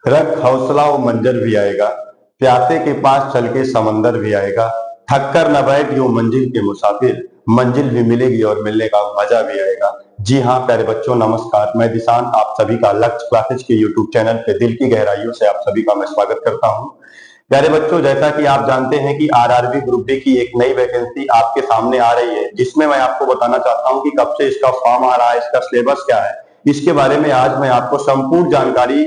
रख हौसला वो मंजर भी आएगा, प्यासे के पास चल के समंदर भी आएगा। थक कर न बैठ यूं मंजिल के मुसाफिर, मंजिल भी मिलेगी और मिलने का मजा भी आएगा। जी हाँ प्यारे बच्चों, नमस्कार। मैं दिशांत आप सभी का लक्ष्य क्लासेज के यूट्यूब चैनल पे दिल की गहराइयों से आप सभी का मैं स्वागत करता हूँ। प्यारे बच्चों, जैसा कि आप जानते हैं कि आरआरबी ग्रुप डी की एक नई वैकेंसी आपके सामने आ रही है, जिसमें मैं आपको बताना चाहता हूं कि कब से इसका फॉर्म आ रहा है, इसका सिलेबस क्या है। इसके बारे में आज मैं आपको संपूर्ण जानकारी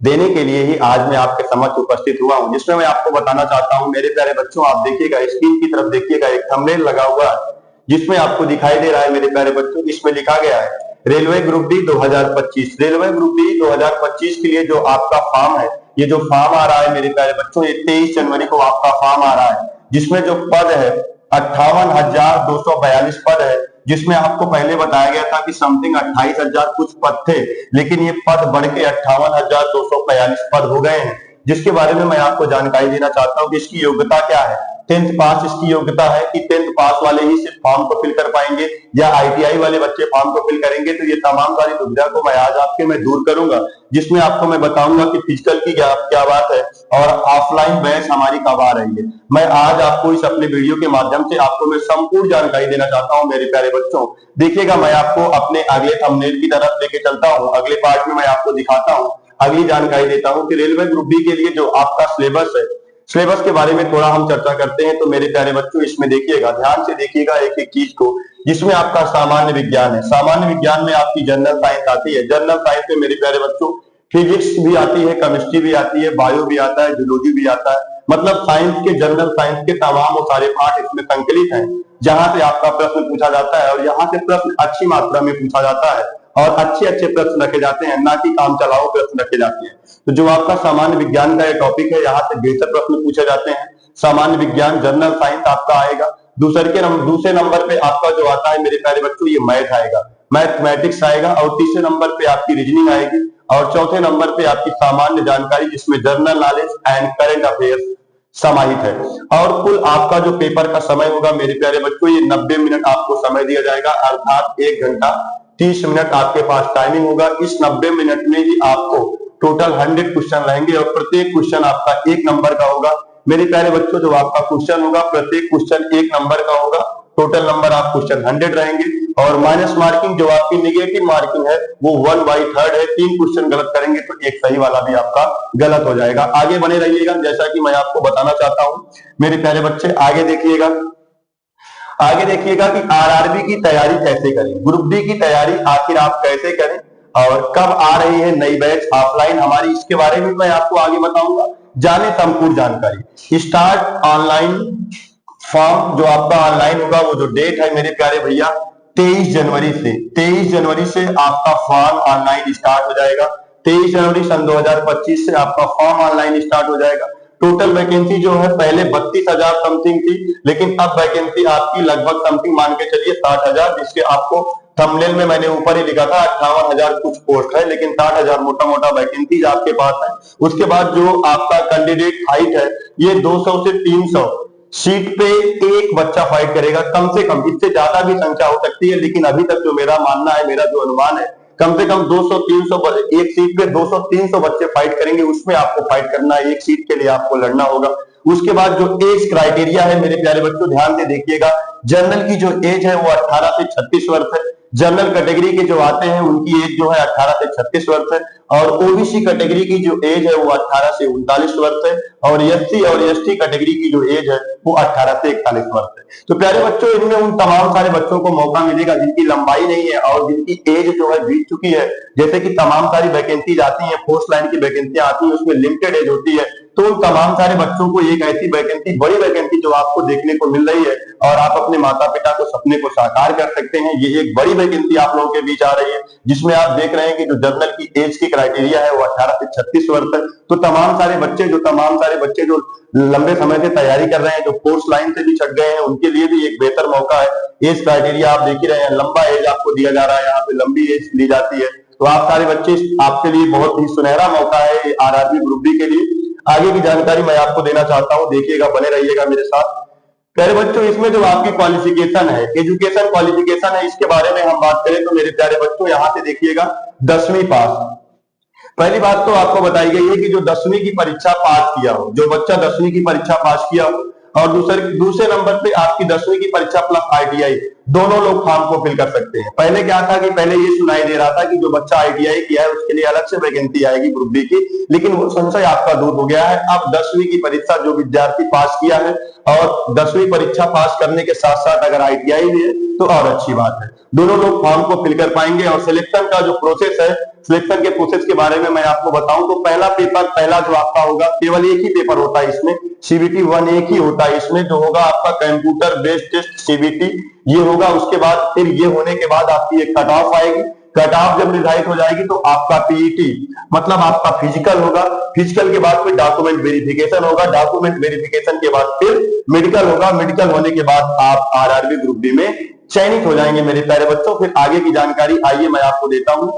देने के लिए ही आज मैं आपके समक्ष उपस्थित हुआ हूं, जिसमें मैं आपको बताना चाहता हूं। मेरे प्यारे बच्चों, आप देखिएगा, स्क्रीन की तरफ देखिएगा, एक थंबनेल लगा हुआ है जिसमें आपको दिखाई दे रहा है मेरे प्यारे बच्चों, इसमें लिखा गया है railway group D 2025। Railway group D 2025 के लिए जो आपका फॉर्म है, ये जो फॉर्म आ रहा है मेरे प्यारे बच्चों, ये 23 जनवरी को आपका फॉर्म आ रहा है, जिसमें जो पद है 58,242 पद है, जिसमें आपको पहले बताया गया था कि समथिंग 28,000 कुछ पद थे, लेकिन ये पद बढ़ के 58,242 पद हो गए हैं, जिसके बारे में मैं आपको जानकारी देना चाहता हूँ कि इसकी योग्यता क्या है। 10th पास इसकी योग्यता है कि 10th पास वाले ही सिर्फ फॉर्म को फिल कर पाएंगे या आईटीआई वाले बच्चे फॉर्म को फिल करेंगे। तो ये तमाम सारी दुविधा को मैं आज आपके मैं दूर करूंगा, जिसमें आपको मैं बताऊंगा कि फिजिकल की क्या बात है और ऑफलाइन बैच हमारी कब आ रही है। मैं आज आपको इस अपने वीडियो के माध्यम से आपको मैं संपूर्ण जानकारी देना चाहता हूं। मेरे प्यारे बच्चों, देखिएगा, मैं आपको अपने अगले थंबनेल की तरफ लेके चलता हूं। अगले पार्ट में मैं आपको दिखाता हूं, अगली जानकारी देता हूं कि रेलवे ग्रुप डी के लिए जो आपका सिलेबस है, सिलेबस के बारे में थोड़ा हम चर्चा करते हैं। तो मेरे प्यारे बच्चों, इसमें देखिएगा, ध्यान से देखिएगा एक एक चीज को, जिसमें आपका सामान्य विज्ञान है। सामान्य विज्ञान में आपकी जनरल साइंस आती है। जनरल साइंस में मेरे प्यारे बच्चों फिजिक्स भी आती है, केमिस्ट्री भी आती है, बायो भी आता है, जूलॉजी भी आता है। मतलब साइंस के, जनरल साइंस के तमाम वो सारे पार्ट इसमें संकलित हैं, जहां से आपका प्रश्न पूछा जाता है और यहाँ से प्रश्न अच्छी मात्रा में पूछा जाता है और अच्छे अच्छे प्रश्न रखे जाते हैं, ना कि काम चलाओ प्रश्न रखे जाते हैं। तो जो आपका सामान्य विज्ञान का ये टॉपिक है, यहाँ से बेहतर प्रश्न पूछे जाते हैं। सामान्य विज्ञान जनरल साइंस आपका आएगा। दूसरे नंबर पे आपका जो आता है मेरे प्यारे बच्चों, ये मैथ आएगा, मैथमेटिक्स आएगा। और तीसरे नंबर पे आपकी रीजनिंग आएगी और चौथे नंबर पे आपकी सामान्य जानकारी, जिसमें general knowledge and current affairs समाहित है। और कुल आपका जो पेपर का समय होगा मेरे प्यारे बच्चों, ये 90 मिनट आपको समय दिया जाएगा, अर्थात 1 घंटा 30 मिनट आपके पास टाइमिंग होगा। इस 90 मिनट में ही आपको टोटल 100 क्वेश्चन रहेंगे और प्रत्येक क्वेश्चन आपका 1 नंबर का होगा। मेरे प्यारे बच्चों, जो आपका क्वेश्चन होगा, प्रत्येक क्वेश्चन 1 नंबर का होगा। टोटल नंबर आप क्वेश्चन 100 रहेंगे और माइनस मार्किंग, जो आपकी निगेटिव मार्किंग है, वो 1/3 है। 3 क्वेश्चन गलत करेंगे तो एक सही वाला भी आपका गलत हो जाएगा। आगे बने रहिएगा, जैसा कि मैं आपको बताना चाहता हूं मेरे प्यारे बच्चे। आगे देखिएगा, आगे देखिएगा कि आरआरबी की तैयारी कैसे करें, ग्रुप डी की तैयारी आखिर आप कैसे करें और कब आ रही है नई बैच ऑफलाइन हमारी, इसके बारे में मैं आपको आगे बताऊंगा। जाने संपूर्ण जानकारी। स्टार्ट ऑनलाइन फॉर्म जो आपका ऑनलाइन होगा, वो जो डेट है मेरे प्यारे भैया, 23 जनवरी से 23 जनवरी से आपका फॉर्म ऑनलाइन स्टार्ट हो जाएगा। 23 जनवरी सन 2025 से आपका फॉर्म ऑनलाइन स्टार्ट हो जाएगा। टोटल वैकेंसी जो है, पहले 32,000 समथिंग थी, लेकिन अब वैकेंसी आपकी लगभग समथिंग मान के चलिए 60,000, जिसके आपको थंबनेल में मैंने ऊपर ही लिखा था 58,000 कुछ पोस्ट है, लेकिन 60,000 मोटा मोटा वैकेंसी आपके पास है। उसके बाद जो आपका कैंडिडेट हाइट है, ये 200 से 300 सीट पे एक बच्चा फाइट करेगा, कम से कम। इससे ज्यादा भी संख्या हो सकती है, लेकिन अभी तक जो मेरा मानना है, मेरा जो अनुमान है, कम से कम 200-300 एक सीट पे 200-300 बच्चे फाइट करेंगे। उसमें आपको फाइट करना है, एक सीट के लिए आपको लड़ना होगा। उसके बाद जो एज क्राइटेरिया है मेरे प्यारे बच्चों, ध्यान से देखिएगा। जनरल की जो एज है वो 18 से 36 वर्ष है। जनरल कैटेगरी के जो आते हैं उनकी एज जो है 18 से 36 वर्ष है और ओबीसी कैटेगरी की जो एज है वो 18 से 39 वर्ष है और एससी और एसटी कैटेगरी की जो एज है वो 18 से 41 वर्ष है। तो प्यारे बच्चों, इनमें उन तमाम सारे बच्चों को मौका मिलेगा जिनकी लंबाई नहीं है और जिनकी एज जो है बीत चुकी है। जैसे कि तमाम सारी वैकेंसी आती है, फोर्थ लाइन की वैकेंसी आती है, उसमें लिमिटेड एज होती है। तो उन तमाम सारे बच्चों को एक ऐसी वैकेंसी, बड़ी वैकेंसी जो आपको देखने को मिल रही है और आप अपने माता पिता को सपने को साकार कर सकते हैं, ये एक बड़ी वैकेंसी आप लोगों के बीच आ रही है, जिसमें आप देख रहे हैं कि जो जनरल की एज की क्राइटेरिया है वो 18 से 36 वर्ष है। तो तमाम सारे बच्चे जो लंबे समय से तैयारी कर रहे हैं, जो फोर्स लाइन से भी छट गए हैं, उनके लिए भी एक बेहतर मौका है। एज क्राइटेरिया आप देख ही रहे हैं, लंबा एज आपको दिया जा रहा है, यहाँ पे लंबी एज ली जाती है। तो आप सारे बच्चे, आपके लिए बहुत ही सुनहरा मौका है आरआरबी ग्रुप डी के लिए। आगे की जानकारी मैं आपको देना चाहता हूं, देखिएगा, बने रहिएगा मेरे साथ। प्यारे बच्चों, इसमें जो आपकी क्वालिफिकेशन है, एजुकेशन क्वालिफिकेशन है, इसके बारे में हम बात करें तो मेरे प्यारे बच्चों, यहां से देखिएगा 10वीं पास। पहली बात तो आपको बताई गई है कि जो 10वीं की परीक्षा पास किया हो, जो बच्चा 10वीं की परीक्षा पास किया हो, और दूसरे नंबर पे आपकी 10वीं की परीक्षा प्लस आईटीआई, दोनों लोग फॉर्म को फिल कर सकते हैं। पहले क्या था कि पहले ये सुनाई दे रहा था कि जो बच्चा आईटीआई किया है उसके लिए अलग से वैकेंसी आएगी ग्रुप बी की, लेकिन वो संशय आपका दूर हो गया है। अब 10वीं की परीक्षा जो विद्यार्थी पास किया है और 10वीं परीक्षा पास करने के साथ साथ अगर आईटीआई भी है तो और अच्छी बात है, दोनों लोग फॉर्म को फिल कर पाएंगे। और सिलेक्शन का जो प्रोसेस है, सिलेक्शन के प्रोसेस के बारे में मैं आपको बताऊं तो पहला जो आपका होगा, केवल एक ही पेपर होता है इसमें, सीबीटी 1 एक ही होता है इसमें, जो होगा आपका कंप्यूटर बेस्ड टेस्ट सीबीटी, ये होगा। उसके बाद फिर ये होने के बाद आपकी एक कट ऑफ आएगी। कट ऑफ जब निर्धारित हो जाएगी तो आपका पीईटी मतलब आपका फिजिकल होगा। फिजिकल के बाद फिर डॉक्यूमेंट वेरिफिकेशन होगा। डॉक्यूमेंट वेरिफिकेशन के बाद फिर मेडिकल होगा। मेडिकल होने के बाद आप आरआरबी ग्रुप बी में चयनित हो जाएंगे मेरे प्यारे बच्चों। फिर आगे की जानकारी आइए मैं आपको देता हूं।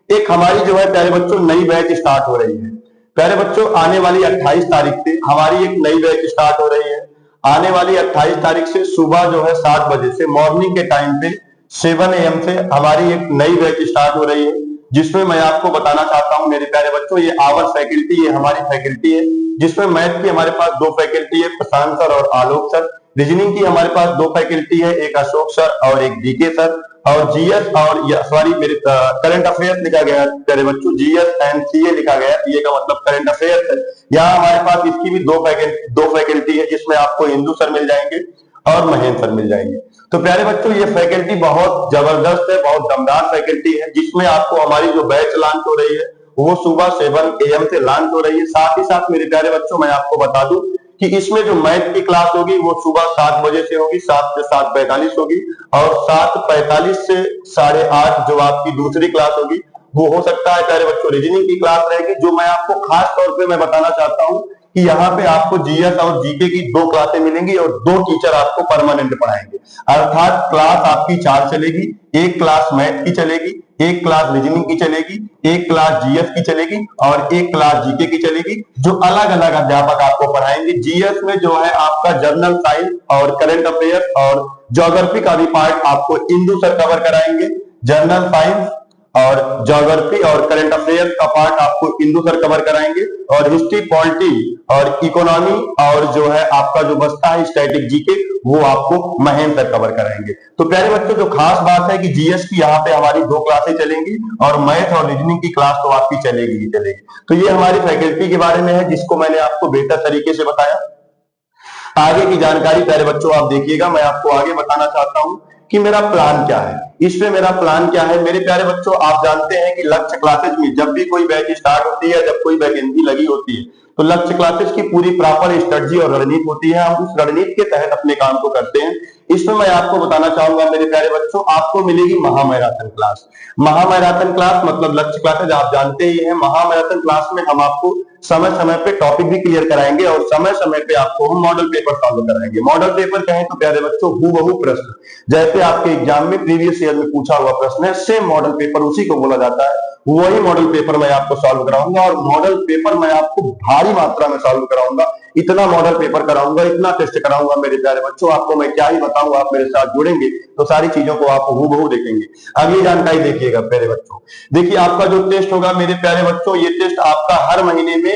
एक हमारी जो है प्यारे बच्चों नई बैच स्टार्ट हो रही है। प्यारे बच्चों आने वाली 28 तारीख से हमारी एक नई बैच स्टार्ट हो रही है। आने वाली 28 तारीख से सुबह जो है 7 बजे से मॉर्निंग के टाइम पे 7 AM से हमारी एक नई बैच स्टार्ट हो रही है, जिसमें मैं आपको बताना चाहता हूं मेरे प्यारे बच्चों, ये आवर फैकल्टी, ये हमारी फैकल्टी है, जिसमें मैथ की हमारे पास 2 फैकल्टी है, प्रशांत सर और आलोक सर। रीजनिंग की हमारे पास 2 फैकल्टी है, एक अशोक सर और एक डीके सर। और जीएस और सॉरी मेरे करंट अफेयर्स लिखा गया है प्यारे बच्चों, जीएस एंड सीए लिखा गया है, सीए का मतलब करंट अफेयर्स है। यहाँ हमारे पास इसकी भी 2 फैकल्टी है, जिसमें आपको इंदु सर मिल जाएंगे और महेंद्र सर मिल जाएंगे। तो प्यारे बच्चों ये फैकल्टी बहुत जबरदस्त है, बहुत दमदार फैकल्टी है, जिसमें आपको हमारी जो बैच लॉन्च हो रही है वो सुबह 7 AM से लॉन्च हो रही है। साथ ही साथ मेरे प्यारे बच्चों मैं आपको बता दूं कि इसमें जो मैथ की क्लास होगी वो सुबह 7 बजे से होगी, 7 से 7:45 होगी, और 7:45 से 8:30 जो आपकी दूसरी क्लास होगी वो हो सकता है प्यारे बच्चों रीजनिंग की क्लास रहेगी। जो मैं आपको खास तौर पे मैं बताना चाहता हूं कि यहाँ पे आपको जीएस और जीके की 2 क्लासें मिलेंगी और 2 टीचर आपको परमानेंट पढ़ाएंगे। अर्थात क्लास आपकी 4 चलेगी, एक क्लास मैथ की चलेगी, एक क्लास रीजनिंग की चलेगी, एक क्लास जीएस की चलेगी और एक क्लास जीके की चलेगी, जो अलग अलग अध्यापक आपको पढ़ाएंगे। जीएस में जो है आपका जनरल साइंस और करंट अफेयर और ज्योग्राफी का भी पार्ट आपको इंदु सर कवर कराएंगे। जनरल साइंस और ज्योग्राफी और करंट अफेयर्स का पार्ट आपको इंदु सर कवर कराएंगे, और हिस्ट्री, पॉलिटी और इकोनॉमी और जो है आपका जो बचता है स्टैटिक जीके वो आपको महेंद्र सर कवर कराएंगे। तो प्यारे बच्चों जो खास बात है कि जीएस की यहाँ पे हमारी 2 क्लासें चलेंगी और मैथ और रीजनिंग की क्लास तो आपकी चलेगी ही चलेगी। तो ये हमारी फैकल्टी के बारे में है, जिसको मैंने आपको बेहतर तरीके से बताया। आगे की जानकारी प्यारे बच्चों आप देखिएगा, मैं आपको आगे बताना चाहता हूं कि मेरा प्लान क्या है, इसमें मेरा प्लान क्या है। मेरे प्यारे बच्चों आप जानते हैं कि लक्ष्य क्लासेज में जब भी कोई बैच स्टार्ट होती है, जब कोई वैकेंसी लगी होती है, तो लक्ष्य क्लासेज की पूरी प्रॉपर स्ट्रेटजी और रणनीति होती है। हम उस रणनीति के तहत अपने काम को करते हैं। इसमें मैं आपको बताना चाहूंगा मेरे प्यारे बच्चों, आपको मिलेगी महामैराथन क्लास। महामैराथन क्लास मतलब लक्ष्य क्लासेज आप जानते ही हैं। महामैराथन क्लास में हम आपको समय समय पे टॉपिक भी क्लियर कराएंगे और समय समय पे आपको हम मॉडल पेपर सॉल्व कराएंगे। मॉडल पेपर कहें तो प्यारे बच्चों हूबहू प्रश्न, जैसे आपके एग्जाम में प्रीवियस ईयर में पूछा हुआ प्रश्न है, सेम मॉडल पेपर उसी को बोला जाता है, वही मॉडल पेपर मैं आपको सॉल्व कराऊंगा। और मॉडल पेपर मैं आपको भारी मात्रा में सॉल्व कराऊंगा, इतना मॉडल पेपर कराऊंगा, इतना टेस्ट कराऊंगा मेरे प्यारे बच्चों, आपको मैं क्या ही बताऊं। आप मेरे साथ जुड़ेंगे तो सारी चीजों को आप हूबहू देखेंगे। अगली जानकारी देखिएगा प्यारे बच्चों, देखिए आपका जो टेस्ट होगा मेरे प्यारे बच्चों, ये टेस्ट आपका हर महीने में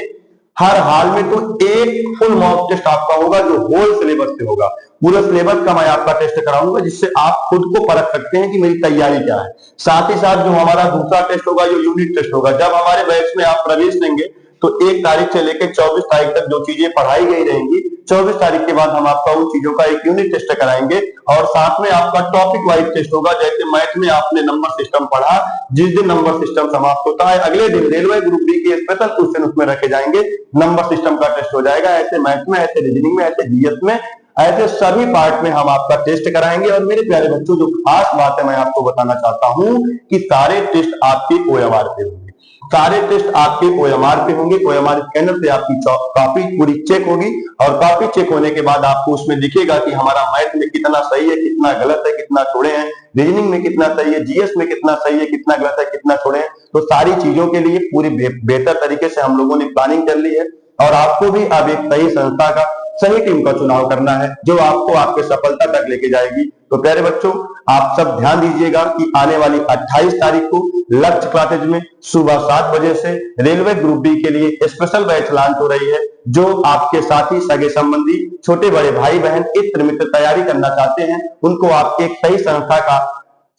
हर हाल में तो एक फुल मॉक टेस्ट आपका होगा, जो होल सिलेबस से होगा। पूरा सिलेबस का मैं आपका टेस्ट कराऊंगा, जिससे आप खुद को परख सकते हैं कि मेरी तैयारी क्या है। साथ ही साथ जो हमारा दूसरा टेस्ट होगा, जो यूनिट टेस्ट होगा, जब हमारे बैच में आप प्रवेश लेंगे तो 1 तारीख से लेकर 24 तारीख तक जो चीजें पढ़ाई गई रहेंगी, 24 तारीख के बाद हम आपका उन चीजों का एक यूनिट टेस्ट कराएंगे। और साथ में आपका टॉपिक वाइज टेस्ट होगा। जैसे मैथ में आपने नंबर सिस्टम पढ़ा, जिस दिन नंबर सिस्टम समाप्त होता है अगले दिन रेलवे ग्रुप बी के स्पेशल क्वेश्चन उसमें रखे जाएंगे, नंबर सिस्टम का टेस्ट हो जाएगा। ऐसे मैथ में, ऐसे रीजनिंग में, ऐसे जीएस में, ऐसे सभी पार्ट में हम आपका टेस्ट कराएंगे। और मेरे प्यारे बच्चों जो खास बात है मैं आपको बताना चाहता हूं कि सारे टेस्ट आपके ओएमआर पे होंगे, सारे टेस्ट आपके ओएमआर पे होंगे। ओएमआर स्कैनर से आपकी कॉपी पूरी चेक होगी और कॉपी चेक होने के बाद आपको उसमें दिखेगा कि हमारा मैथ में कितना सही है, कितना गलत है, कितना छोड़े हैं, रीजनिंग में कितना सही है, जीएस में कितना सही है, कितना गलत है, कितना छोड़े हैं। तो सारी चीजों के लिए पूरी बेहतर तरीके से हम लोगों ने प्लानिंग कर ली है और आपको भी अब एक सही संस्था का, सही टीम का चुनाव करना है, जो आपको आपके सफलता तक लेके जाएगी। तो प्यारे बच्चों आप सब ध्यान दीजिएगा कि आने वाली 28 तारीख को लक्ष्य क्लासेज में सुबह 7 बजे से रेलवे ग्रुप बी के लिए स्पेशल बैच लॉन्च हो रही है। जो आपके साथी, सगे संबंधी, छोटे बड़े भाई बहन, इत्र मित्र तैयारी करना चाहते हैं, उनको आप एक सही संस्था का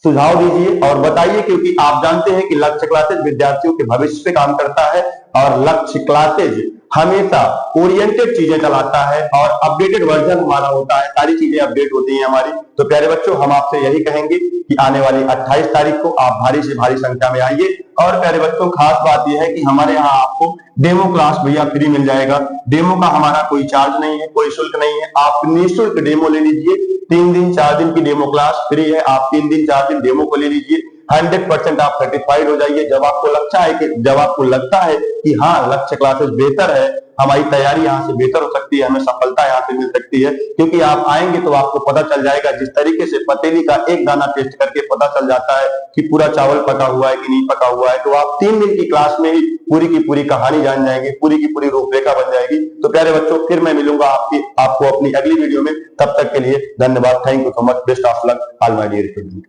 सुझाव दीजिए और बताइए, क्योंकि आप जानते हैं कि लक्ष्य क्लासेज विद्यार्थियों के भविष्य पे काम करता है और लक्ष्य क्लासेज हमेशा ओरिएंटेड चीजें चलाता है और अपडेटेड वर्जन हमारा होता है, सारी चीजें अपडेट होती हैं हमारी। तो प्यारे बच्चों, हम आपसे यही कहेंगे कि आने वाली 28 तारीख को आप भारी से भारी संख्या में आइए। और प्यारे बच्चों, खास बात यह है कि हमारे यहाँ आपको डेमो क्लास भैया फ्री मिल जाएगा। डेमो का हमारा कोई चार्ज नहीं है, कोई शुल्क नहीं है, आप निःशुल्क डेमो ले लीजिए। 3 दिन 4 दिन की डेमो क्लास फ्री है, आप 3 दिन 4 दिन डेमो को ले लीजिए। 100% आप सर्टिफाइड हो जाइए। जब आपको लगता है कि हाँ, लक्ष्य क्लासेस बेहतर है, हमारी तैयारी यहाँ से बेहतर हो सकती है, हमें सफलता यहाँ से मिल सकती है, क्योंकि आप आएंगे तो आपको पता चल जाएगा। जिस तरीके से पतीली का एक दाना टेस्ट करके पता चल जाता है कि पूरा चावल पका हुआ है कि नहीं पका हुआ है, तो आप 3 दिन की क्लास में ही पूरी की पूरी कहानी जान जाएंगे, पूरी की पूरी रूपरेखा बन जाएगी। तो प्यारे बच्चों, फिर मैं मिलूंगा आपको अपनी अगली वीडियो में। तब तक के लिए धन्यवाद। Thank you so much. Best of luck all my dear student.